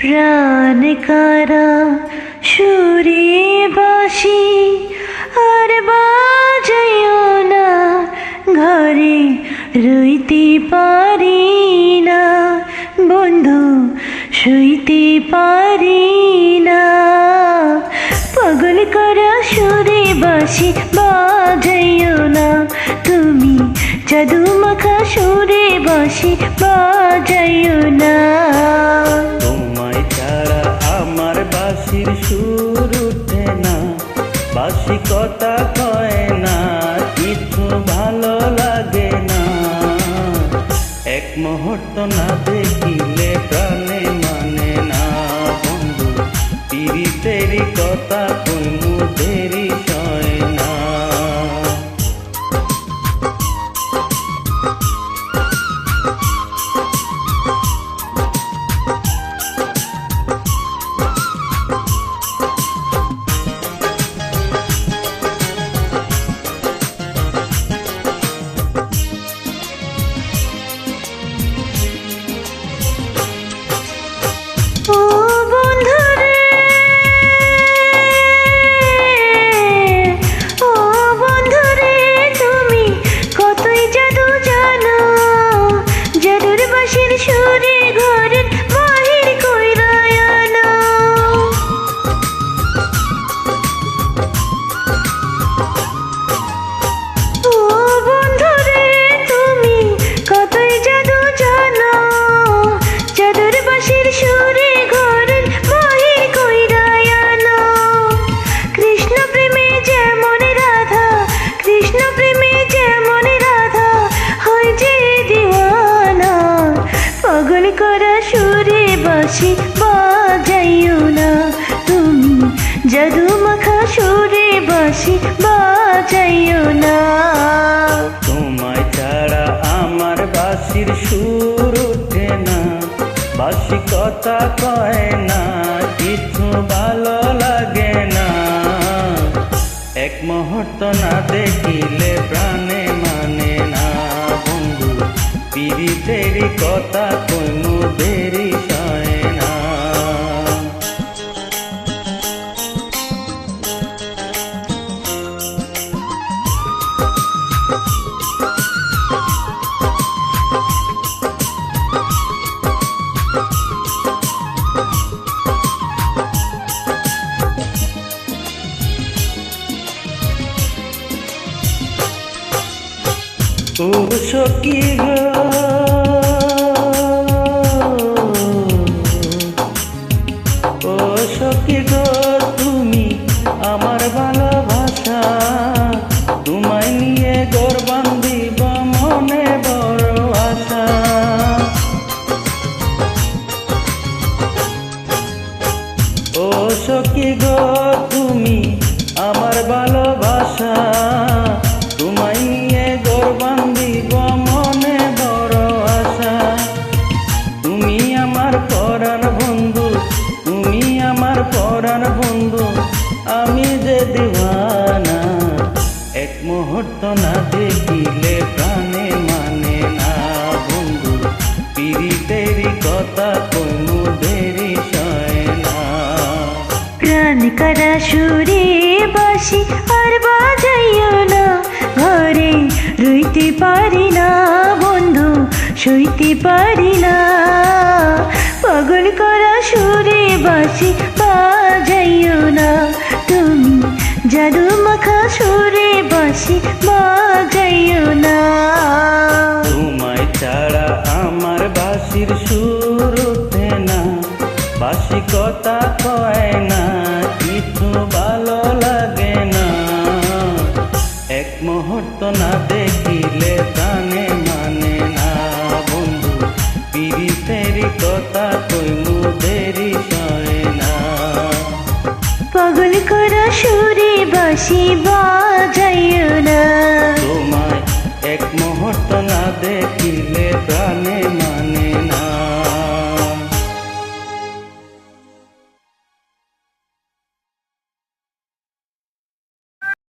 প্রাণ কারা সুরে বাসি আর বাজাইও না, ঘরে রইতে পারি না বন্ধু, শুইতে পারি না। পাগল করা সুরে বাসি বাজাইও না, তুমি জাদু মাখা সুরে বাসি বাজাইও না। তোমায় ছাড়া আমার বাঁশির সুর উঠে না, বাঁশি কথা কয় না, কিছু ভালো লাগে না। এক মুহূর্ত না দেখিলে প্রাণে মানে না বন্ধু, পিরিতেরি কথা কোন মুদেরি সয় না। ও বন্ধুরে, ও বন্ধুরে, তুমি কতই জাদু জানো, জাদুর বাঁশির সুরে ঘরের বাহির কইরা আনো। ও বন্ধুরে, তুমি কতই জাদু জানো, জাদুর বাঁশির সুরে ঘরের বাহির কইরা আনো। কৃষ্ণ প্রেমে যেমন রাধা, কৃষ্ণ প্রেমে যেমন রাধা, হয় যে দিওয়ানা। পাগল করা সুরে বাঁশি বাজাইও না, তুমি জাদু মাখা সুরে বাঁশি বাজাইও না। তোমায় ছাড়া আমার বাঁশির সুর ওঠে না, বাঁশি কথা কয় না, কিছু ভালো লাগে না। এক মুহূর্ত না দেখিলে প্রাণে মানে না বন্ধু, পিরিতেরি কথা কোনো দেরি সয় না। ও সখী গো, ও সখী গো, তুমি আমার ভালোবাসা, তোমায় নিয়ে ঘর বান্ধিব মনে বড় আশা। ও সখী গো, তুমি আমার ভালোবাসা, তোমায় নিয়ে ঘর বান্ধিব মনে বড় আশা। তুমি আমার পরাণ বন্ধু, তুমি আমার পরাণ বন্ধু, আমি যে দিওয়ানা। এক মুহূর্ত না দেখিলে প্রাণে মানে না বন্ধু, পিরিতেরি কথা কোনো দেরি সয় না। প্রাণ কারা সুরে বাঁশি আর বাজাইও না, ঘরে রইতে পারি না বন্ধু, শুইতে পারি না। পাগল করা সুরে বাঁশি বাজাইও না, তুমি জাদু মাখা সুরে বাঁশি বাজাইও না। তোমায় ছাড়া আমার বাঁশির সুর ওঠে না, বাঁশি কথা কয় না, কিছু ভালো লাগে না। এক মুহূর্ত না দেখিলে প্রাণে মানে না বন্ধু, পিরিতেরি কথা কই মুদেরি সয় না। পাগল করা সুরে বাঁশি বাজাইও না, তোমায় এক মুহূর্ত না দেখিলে প্রাণে